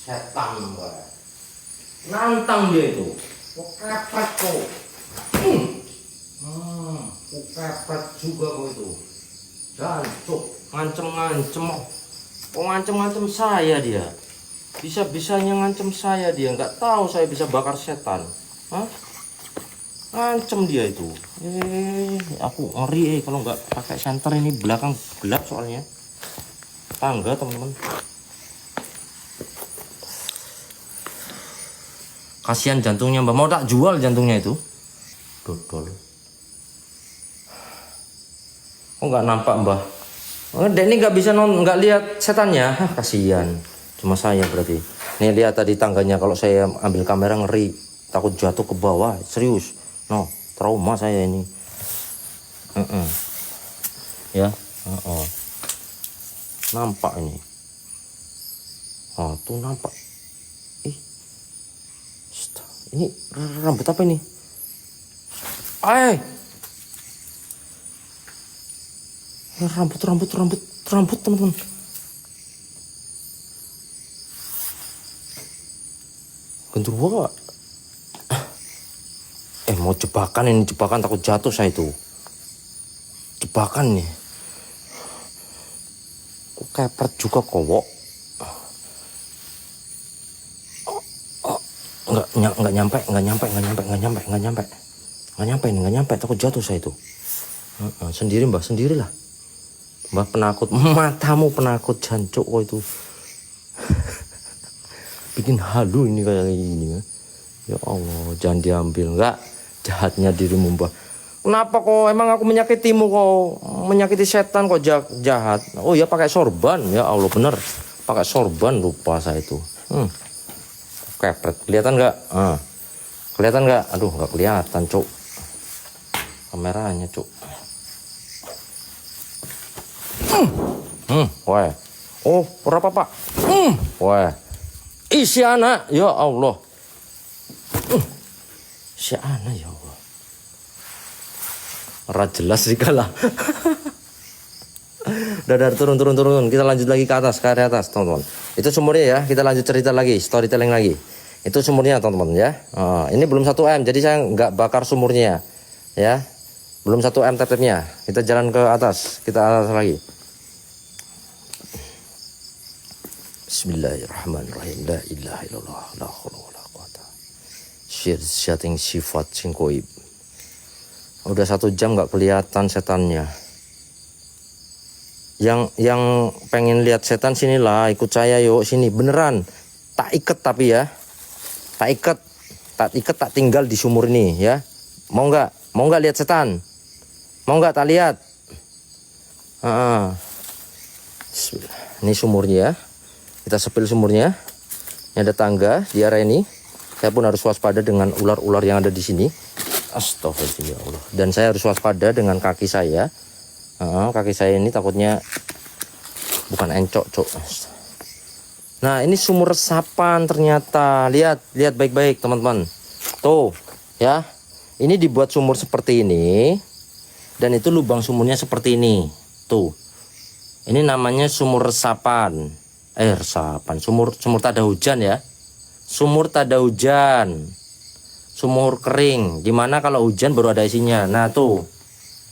[SPEAKER 1] Setan gue. Nantang dia itu. Kepepet kok. Kepepet juga kok itu. Jancuk, ngancem. Kok ngancem saya dia? Bisa-bisanya ngancem saya dia. Nggak tahu saya bisa bakar setan. Hah? Ngancem dia itu. Aku ngeri kalau nggak pakai senter, ini belakang gelap soalnya. Tangga teman-teman. Kasihan jantungnya Mbak, mau tak jual jantungnya itu. Dodol. Oh, nggak nampak Mbah. Dek ini nggak bisa nggak lihat setannya. Kasihan. Cuma saya berarti. Nih lihat tadi tangganya, kalau saya ambil kamera ngeri, takut jatuh ke bawah. Serius. No, trauma saya ini. Ya. Nampak ini. Oh, tuh nampak. Ini rambut apa ini? Rambut teman-teman. Genderuwo. Mau jebakan takut jatuh saya itu. Jebakan nih. Kok kepret juga kowok. Nggak nyampe, takut jatuh saya itu. Sendiri Mbah, sendirilah. Mbah penakut, matamu penakut jancuk kok itu. Bikin halu ini kayak gini. Ya Allah, jangan diambil. Enggak, jahatnya dirimu Mbah. Kenapa kok? Emang aku menyakitimu kok? Menyakiti setan kok jahat? Oh ya, pakai sorban. Ya Allah, bener. Pakai sorban, lupa saya itu. Kepret, kelihatan nggak? Kelihatan nggak? Aduh, nggak kelihatan, cuk. Kameranya, cuk. Wah. Oh, berapa Pak? Wah. Si anak, ya Allah. Si anak, ya Allah. Jelas sih kalah. Dadar, turun. Kita lanjut lagi ke atas, teman-teman. Itu sumurnya ya. Kita lanjut cerita lagi, storytelling lagi. Itu sumurnya, teman-teman ya. Ini belum 1 M, jadi saya nggak bakar sumurnya ya. Belum 1 M tetepnya. Kita jalan ke atas, kita atas lagi. Bismillahirrahmanirrahim. La ilaha illallah, la haula wala quwata. Setting sifat sing goib. Udah 1 jam nggak kelihatan setannya. Yang pengen lihat setan, sinilah, ikut saya yuk, sini beneran. Tak ikat tapi ya. Tak ikat, tak tinggal di sumur ini ya. Mau nggak lihat setan? Mau nggak tak lihat? Bismillah. Ini sumurnya ya. Kita sepil sumurnya. Ini ada tangga di area ini. Saya pun harus waspada dengan ular-ular yang ada di sini. Astagfirullah ya Allah. Dan saya harus waspada dengan kaki saya. Kaki saya ini takutnya bukan encok, cok. Nah, ini sumur resapan ternyata. Lihat baik-baik, teman-teman. Tuh, ya. Ini dibuat sumur seperti ini. Dan itu lubang sumurnya seperti ini. Tuh. Ini namanya sumur resapan. Sumur tak ada hujan ya. Sumur tak ada hujan. Sumur kering. Dimana kalau hujan baru ada isinya. Nah, tuh.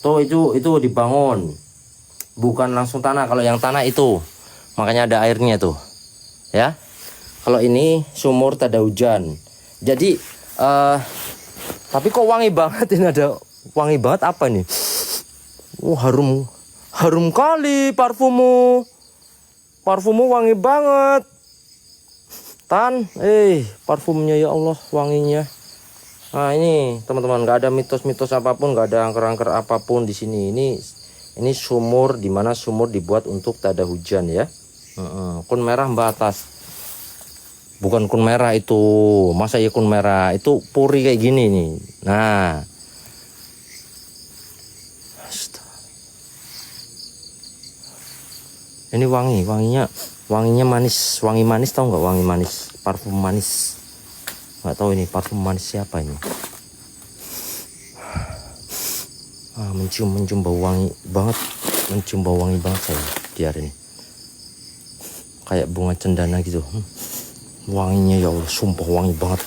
[SPEAKER 1] Tuh itu dibangun. Bukan langsung tanah. Kalau yang tanah itu. Makanya ada airnya tuh. Ya. Kalau ini sumur tak ada hujan. Jadi tapi kok wangi banget, ini ada wangi banget apa nih? Harum kali parfummu. Parfummu wangi banget. Parfumnya ya Allah, wanginya. Nah, ini teman-teman, nggak ada mitos-mitos apapun, nggak ada angker-angker apapun di sini. Ini sumur, dimana sumur dibuat untuk tak ada hujan ya. Kun merah batas. Bukan kun merah itu. Masa ya kun merah? Itu puri kayak gini nih. Nah. Ini wanginya manis. Wangi manis, tahu nggak wangi manis? Parfum manis. Nggak tahu ini parfum manis siapa ini. Mencium bau wangi banget. Mencium bau wangi banget saya di hari ini. Kayak bunga cendana gitu. Wanginya ya Allah, sumpah wangi banget.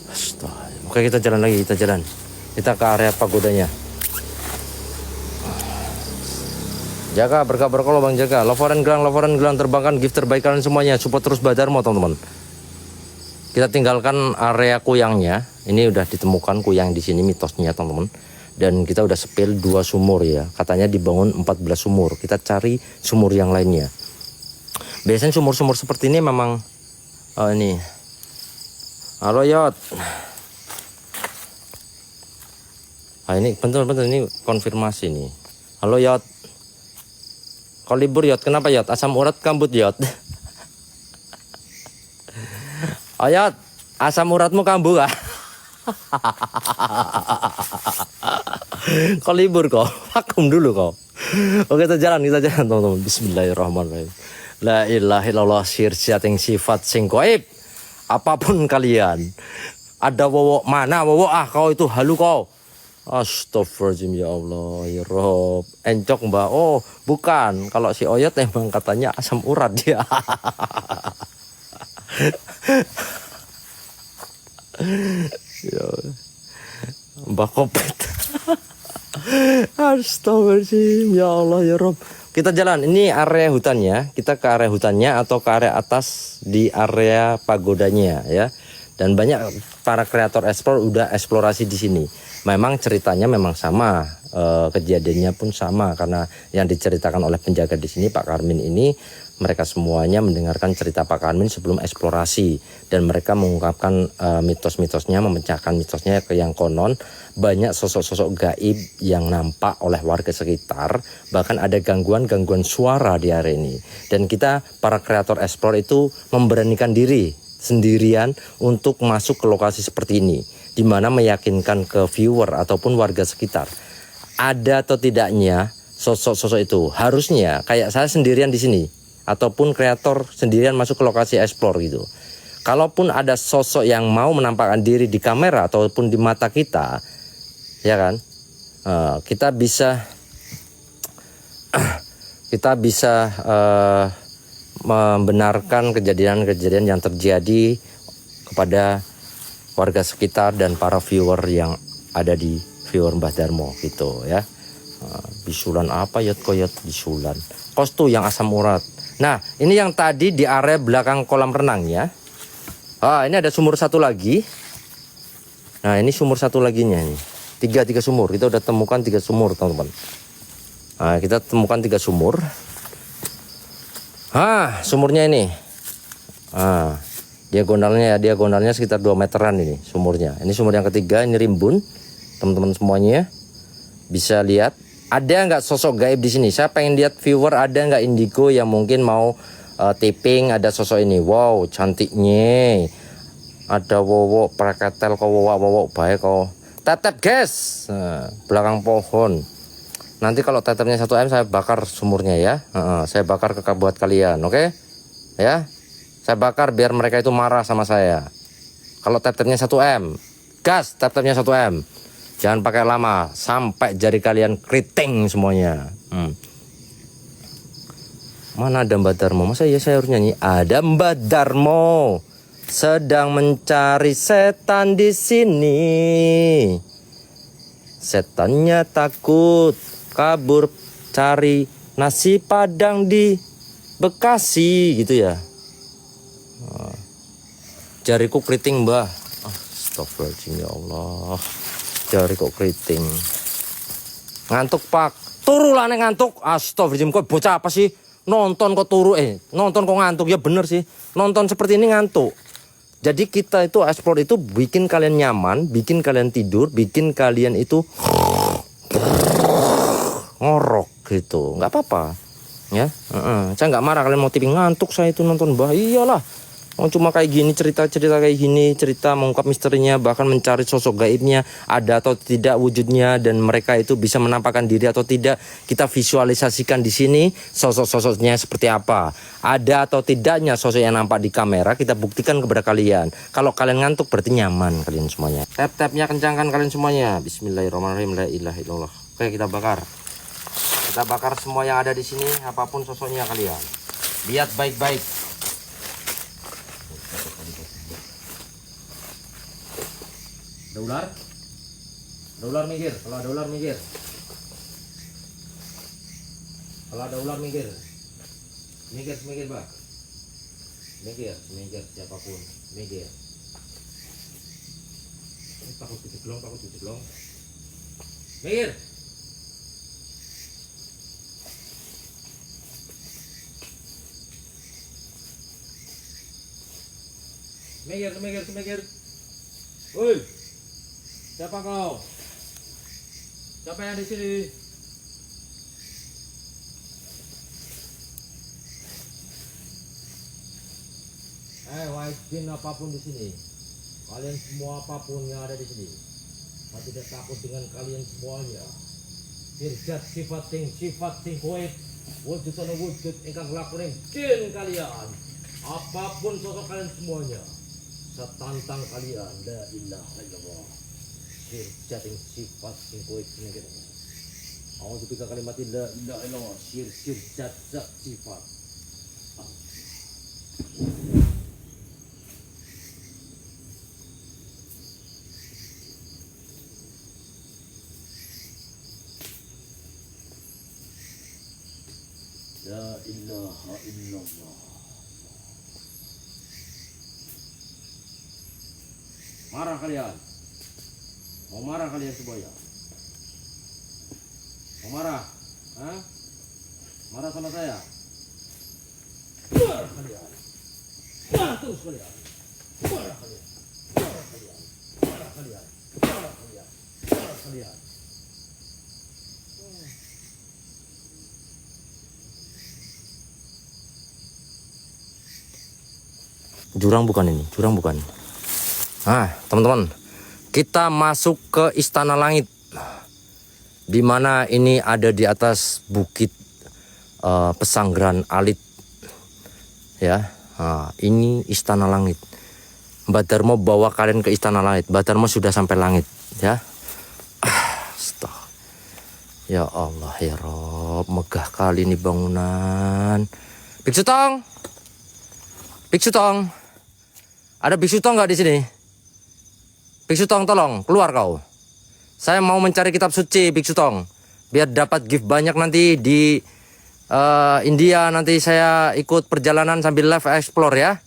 [SPEAKER 1] Astaga. Oke, kita jalan lagi, kita ke area pagodanya. Jaga, berkah lo bang, jaga. Lovoran gelang terbangkan gift terbaik kalian semuanya. Support terus Badarmo teman-teman. Kita tinggalkan area kuyangnya. Ini udah ditemukan kuyang di sini mitosnya teman-teman. Dan kita udah sepil 2 sumur ya. Katanya dibangun 14 sumur. Kita cari sumur yang lainnya. Biasanya sumur-sumur seperti ini memang ini. Halo Yot. Ini bentar ini konfirmasi nih. Halo Yot. Kau libur Yot, kenapa Yot? Asam urat kambut Yot. Oh Yot, asam uratmu kambuh kah? Kau libur kau, vakum dulu kau. Oke, kita jalan teman-teman. Bismillahirrahmanirrahim. La ilaha illallah, sing sifat sing goib. Apapun kalian. Ada wowo mana wowo kau itu halu kau. Astagfirullahaladzim ya Allah ya Rob. Encok mbak. Oh bukan. Kalau si Oyot emang katanya asam urat dia. Ya. Mbak Kopet. Astagfirullahaladzim ya Allah ya Rob. Kita jalan, ini area hutannya. Kita ke area hutannya atau ke area atas di area pagodanya ya. Dan banyak para kreator explore udah eksplorasi di sini. Memang ceritanya memang sama, kejadiannya pun sama karena yang diceritakan oleh penjaga di sini Pak Karmin ini, mereka semuanya mendengarkan cerita Pak Karmin sebelum eksplorasi dan mereka mengungkapkan mitos-mitosnya, memecahkan mitosnya ke yang konon banyak sosok-sosok gaib yang nampak oleh warga sekitar, bahkan ada gangguan-gangguan suara di area ini. Dan kita para kreator explore itu memberanikan diri sendirian untuk masuk ke lokasi seperti ini, di mana meyakinkan ke viewer ataupun warga sekitar ada atau tidaknya sosok-sosok itu. Harusnya kayak saya sendirian di sini ataupun kreator sendirian masuk ke lokasi explore gitu. Kalaupun ada sosok yang mau menampakkan diri di kamera ataupun di mata kita, ya kan, kita bisa membenarkan kejadian-kejadian yang terjadi kepada warga sekitar dan para viewer yang ada di viewer Mbah Darmo gitu ya. Bisulan apa Yot koyot bisulan. Kos tuh yang asam urat. Nah, ini yang tadi di area belakang kolam renang ya. Ini ada sumur satu lagi. Nah, ini sumur satu laginya nih. Tiga sumur. Kita udah temukan 3 sumur, teman-teman. Nah, kita temukan 3 sumur. Sumurnya ini. Diagonalnya sekitar 2 meteran ini sumurnya. Ini sumur yang ketiga, ini rimbun. Teman-teman semuanya bisa lihat Ada nggak sosok gaib di sini? Saya pengen lihat viewer, ada nggak indigo yang mungkin mau taping ada sosok ini. Wow, cantiknya. Ada wowo praketel kok wowo baik kok. Tetep guys, belakang pohon. Nanti kalau tetepnya 1 M saya bakar sumurnya ya. Saya bakar buat kalian, oke? Ya, saya bakar biar mereka itu marah sama saya. Kalau tetepnya 1 M, gas tetepnya 1 M. Jangan pakai lama sampai jari kalian keriting semuanya. Mana ada Mbak Darmo? Masa ya saya harus nyanyi? Ada Mbak Darmo sedang mencari setan di sini. Setannya takut kabur cari nasi padang di Bekasi gitu ya. Jariku keriting, Mbah. Astagfirullahaladzim, ya Allah. Jari kok keriting. Ngantuk Pak. Turu lah nek ngantuk. Astagfirullahaladzim, kok bocah apa sih? Nonton kok turu, nonton kok ngantuk. Ya bener sih, nonton seperti ini ngantuk. Jadi kita itu explore itu bikin kalian nyaman, bikin kalian tidur, bikin kalian itu ngorok gitu. Nggak apa-apa ya. Saya nggak marah kalian mau tipi ngantuk, saya itu nonton bah. Iyalah, cuma kayak gini, cerita-cerita kayak gini, cerita mengungkap misterinya, bahkan mencari sosok gaibnya ada atau tidak wujudnya, dan mereka itu bisa menampakkan diri atau tidak. Kita visualisasikan di sini sosok-sosoknya seperti apa, ada atau tidaknya sosok yang nampak di kamera, kita buktikan kepada kalian. Kalau kalian ngantuk berarti nyaman kalian semuanya. Tap-tapnya kencangkan kalian semuanya. Bismillahirrahmanirrahim. La ilaha illallah. Oke, kita bakar. Kita bakar semua yang ada di sini, apapun sosoknya kalian. Lihat baik-baik. Ada ular? Ada ular minggir. Kalau ada ular minggir. Kalau ada ular minggir. Minggir, Pak. Minggir siapapun. Minggir. Takut dijeblong. Minggir. Minggir. Woi. Siapa kau? Siapa yang di sini? Wahai jin apapun di sini, kalian semua apapun yang ada di sini, saya tidak takut dengan kalian semuanya. Sirjat sifat sing kuat, wujud ingkang lakukan jin kalian. Apapun sosok kalian semuanya, saya tantang kalian. La ilaha illallah. Sirjat sifat sing kuat ini. A'udzu bika kalimat la ilaha illallah. Sirjat sifat. La ilaha illallah. Marah kalian? Mau marah kalian semuanya? Mau marah? Hah? Marah sama saya? Marah kalian? Marah terus kalian? Marah kalian? Marah kalian? Marah kalian? Marah kalian? Marah kalian? Jurang bukan ini, jurang bukan. Teman-teman, kita masuk ke Istana Langit, di mana ini ada di atas bukit Pesanggeran Alit, ya. Ini Istana Langit. Mbak Darmo bawa kalian ke Istana Langit. Mbak Darmo sudah sampai langit, ya. Ya Allah, ya Rob, megah kali ini bangunan. Biksu Tong, ada Biksu Tong nggak di sini? Biksu Tong, tolong keluar kau. Saya mau mencari kitab suci, Biksu Tong, biar dapat gift banyak nanti di India. Nanti saya ikut perjalanan sambil live explore ya.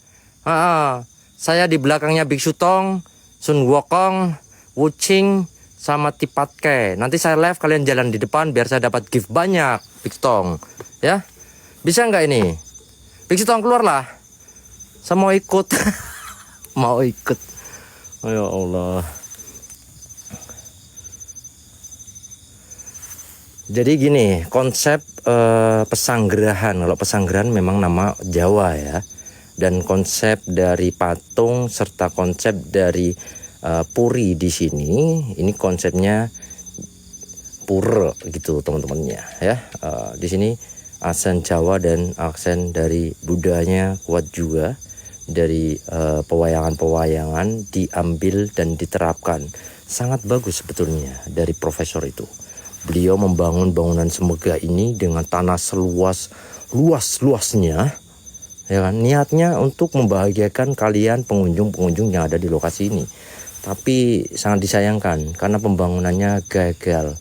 [SPEAKER 1] Saya di belakangnya Biksu Tong, Sun Wukong, Wuching, sama Tipatke. Nanti saya live, kalian jalan di depan biar saya dapat gift banyak, Biksu Tong. Ya, bisa nggak ini? Biksu Tong, keluarlah. Saya mau ikut. Mau ikut. Ya Allah. Jadi gini, konsep pesanggerahan. Kalau pesanggerahan memang nama Jawa ya. Dan konsep dari patung serta konsep dari puri di sini, ini konsepnya pura gitu teman-temannya ya. Di sini aksen Jawa dan aksen dari Budanya kuat juga. Dari pewayangan-pewayangan diambil dan diterapkan. Sangat bagus sebetulnya dari profesor itu. Beliau membangun bangunan semegah ini dengan tanah luasnya, ya kan? Niatnya untuk membahagiakan kalian pengunjung-pengunjung yang ada di lokasi ini. Tapi sangat disayangkan karena pembangunannya gagal,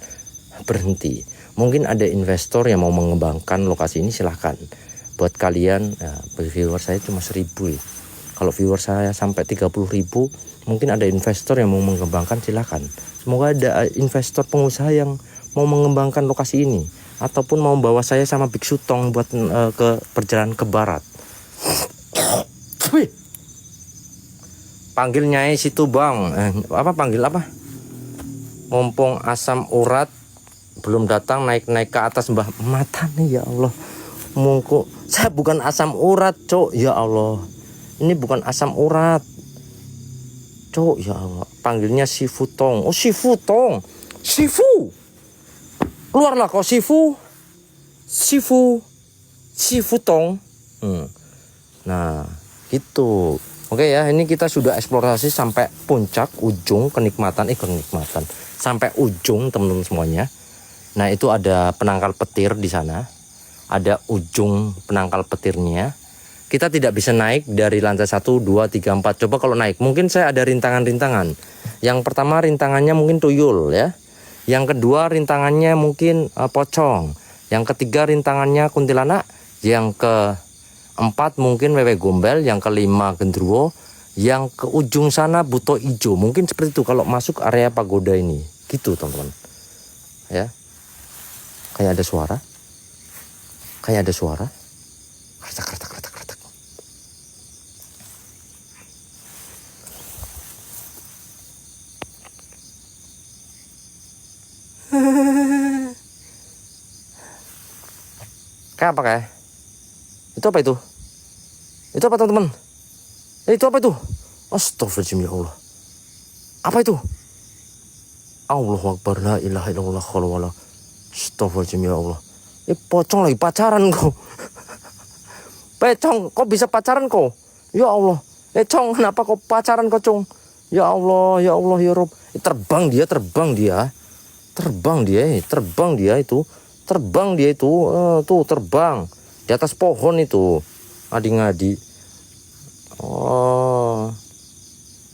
[SPEAKER 1] berhenti. Mungkin ada investor yang mau mengembangkan lokasi ini, silahkan. Buat kalian, ya, viewer saya cuma 1000 ya. Kalau viewer saya sampai 30.000, mungkin ada investor yang mau mengembangkan, silahkan. Semoga ada investor pengusaha yang mau mengembangkan lokasi ini, ataupun mau bawa saya sama Biksu Tong buat ke perjalanan ke barat. Panggil Nyai situ bang, panggil apa? Mumpung asam urat belum datang, naik ke atas mbah mata nih, ya Allah. Mungku saya bukan asam urat, cok, ya Allah. Ini bukan asam urat, cok, ya Allah. Panggilnya Sifu Tong. Oh, Sifu Tong, Sifu. Keluarlah kau Sifu Tong. Nah gitu. Oke ya, ini kita sudah eksplorasi sampai puncak ujung kenikmatan sampai ujung teman-teman semuanya. Nah itu ada penangkal petir di sana, ada ujung penangkal petirnya. Kita tidak bisa naik dari lantai 1, 2, 3, 4. Coba kalau naik, mungkin saya ada rintangan-rintangan. Yang pertama rintangannya mungkin tuyul ya. Yang kedua rintangannya mungkin pocong. Yang ketiga rintangannya kuntilanak. Yang keempat mungkin wewe gombel. Yang kelima gendruwo. Yang ke ujung sana buto ijo. Mungkin seperti itu kalau masuk area pagoda ini. Gitu teman-teman. Ya. Kayak ada suara. Kretak. Kayak apa kayak? Itu apa itu? Itu apa teman-teman? Itu apa itu? Astagfirullahaladzim, ya Allah. Apa itu? Allahu Akbar, la ilaha illallah wala. Astagfirullahaladzim, ya Allah. Pocong lagi pacaran kau. Cong, kok bisa pacaran kau? Ya Allah. Cong, kenapa kau pacaran kau, Cong? Ya Allah, ya Rob. Terbang dia itu. Tuh terbang di atas pohon itu, ngadi-ngadi. Oh,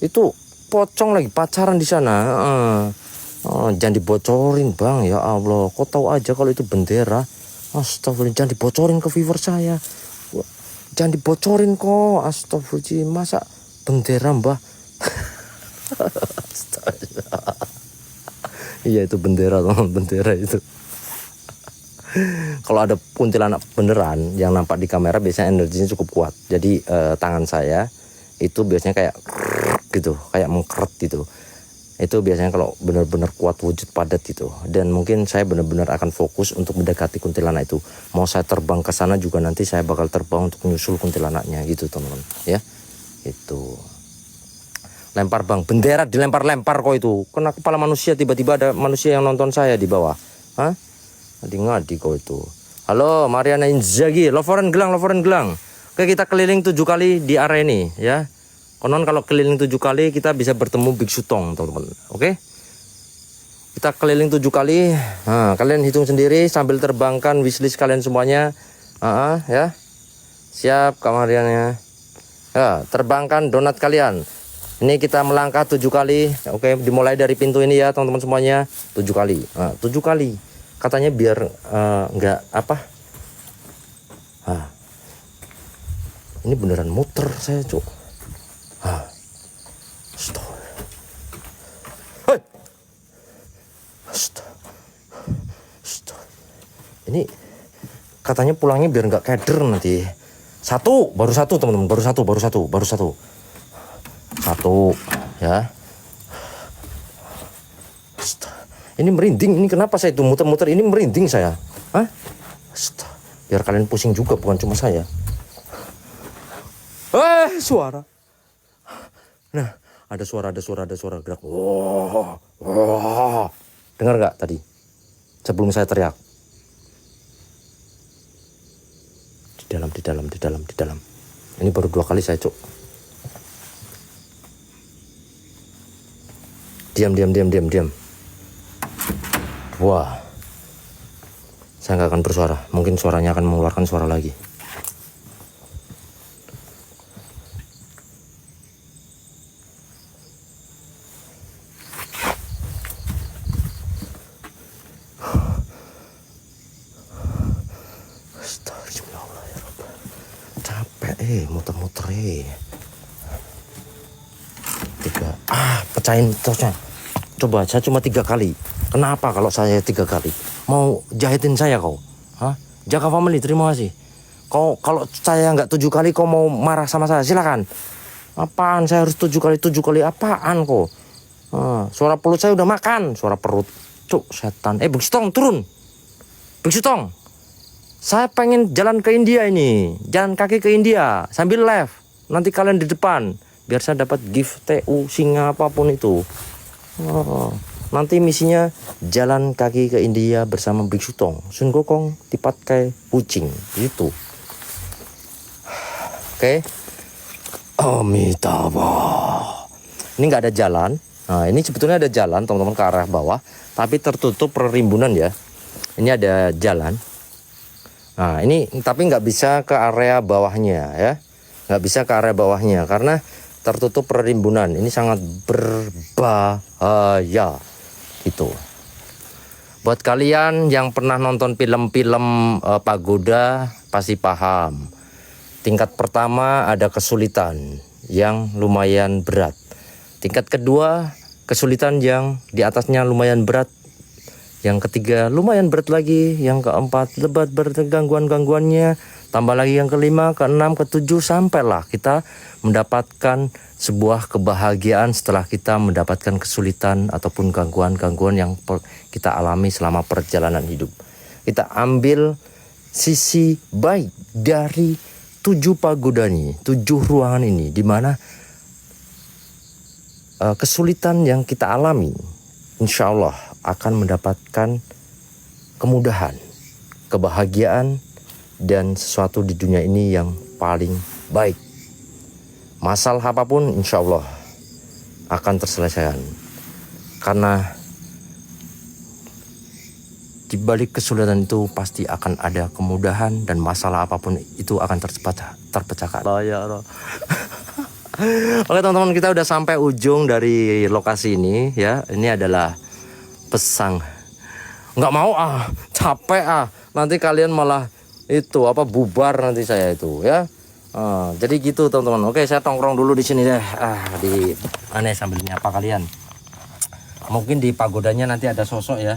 [SPEAKER 1] itu pocong lagi pacaran di sana. Jangan dibocorin bang, ya Allah. Kau tahu aja kalau itu bendera. Astagfirullah, jangan dibocorin ke viewer saya. Jangan dibocorin kok. Astagfirullah, masa bendera mbah. Iya itu bendera teman, bendera itu. Kalau ada kuntilanak beneran yang nampak di kamera biasanya energinya cukup kuat. Jadi tangan saya itu biasanya kayak gitu, kayak mengkeret gitu. Itu biasanya kalau benar-benar kuat wujud padat itu. Dan mungkin saya benar-benar akan fokus untuk mendekati kuntilanak itu. Mau saya terbang ke sana juga nanti saya bakal terbang untuk menyusul kuntilanaknya gitu teman-teman ya. Itu. Lempar bang, bendera dilempar-lempar kok itu. Kena kepala manusia, tiba-tiba ada manusia yang nonton saya di bawah. Hah? Ngadi kau itu. Halo Mariana Inzaghi, Loforen Gelang. Oke, kita keliling 7 kali di area ini ya. Konon kalau keliling 7 kali kita bisa bertemu Biksu Tong teman-teman. Oke. Kita keliling 7 kali. Nah, kalian hitung sendiri sambil terbangkan wishlist kalian semuanya. Ya. Siap Kak Mariana. Ya, terbangkan donat kalian. Ini kita melangkah 7 kali. Oke, dimulai dari pintu ini ya teman-teman semuanya. 7 kali. 7 kali. Katanya biar enggak apa. Ini beneran muter saya, Cuk. Stop. Ini katanya pulangnya biar nggak keder nanti. Baru satu teman-teman, baru satu ya. Ini merinding. Ini kenapa saya itu muter-muter ini merinding saya? Hah? Biar kalian pusing juga, bukan cuma saya. Suara. Nah, ada suara gerak. Dengar nggak tadi? Sebelum saya teriak. Di dalam. Ini baru 2 kali saya cuk. Diam. Wah. Saya nggak akan bersuara. Mungkin suaranya akan mengeluarkan suara lagi. Capek muter-muter pecahin terusnya. Coba saya cuma 3 kali. Kenapa kalau saya 3 kali? Mau jahitin saya kau? Hah? Jaga family, terima kasih. Kau kalau saya nggak 7 kali kau mau marah sama saya, silakan. Apaan saya harus 7 kali apaan kau? Suara perut saya udah makan, suara perut. Cuk, setan. Bung Sitong turun. Bung Sitong. Saya pengen jalan ke India ini. Jalan kaki ke India sambil live. Nanti kalian di depan biar saya dapat gift TU singa apapun itu. Nanti misinya jalan kaki ke India bersama Big Sutong, Sun Gokong, Tipatkai, Kucing itu. Oke. Amitabha. Ini nggak ada jalan. Nah, ini sebetulnya ada jalan teman-teman ke arah bawah, tapi tertutup perrimbunan ya. Ini ada jalan. Nah, ini tapi nggak bisa ke area bawahnya ya. Nggak bisa ke area bawahnya karena tertutup perrimbunan. Ini sangat berbahaya. Gitu. Buat kalian yang pernah nonton film-film pagoda pasti paham. Tingkat pertama ada kesulitan yang lumayan berat. Tingkat kedua kesulitan yang di atasnya lumayan berat. Yang ketiga lumayan berat lagi. Yang keempat lebat bergangguan-gangguannya. Tambah lagi yang kelima, keenam, ketujuh, sampailah kita mendapatkan sebuah kebahagiaan setelah kita mendapatkan kesulitan ataupun gangguan-gangguan yang kita alami selama perjalanan hidup. Kita ambil sisi baik dari 7 pagoda ini, 7 ruangan ini, di mana kesulitan yang kita alami, insya Allah akan mendapatkan kemudahan, kebahagiaan, dan sesuatu di dunia ini yang paling baik. Masalah apapun insya Allah akan terselesaikan. Karena di balik kesulitan itu pasti akan ada kemudahan dan masalah apapun itu akan terpecahkan. Oke teman-teman, kita udah sampai ujung dari lokasi ini ya. Ini adalah Pesang. Nggak mau capek nanti kalian malah itu bubar nanti saya itu ya. Jadi gitu teman-teman. Oke, saya tongkrong dulu di sini deh. Di aneh sambil nyapa kalian. Mungkin di pagodanya nanti ada sosok ya.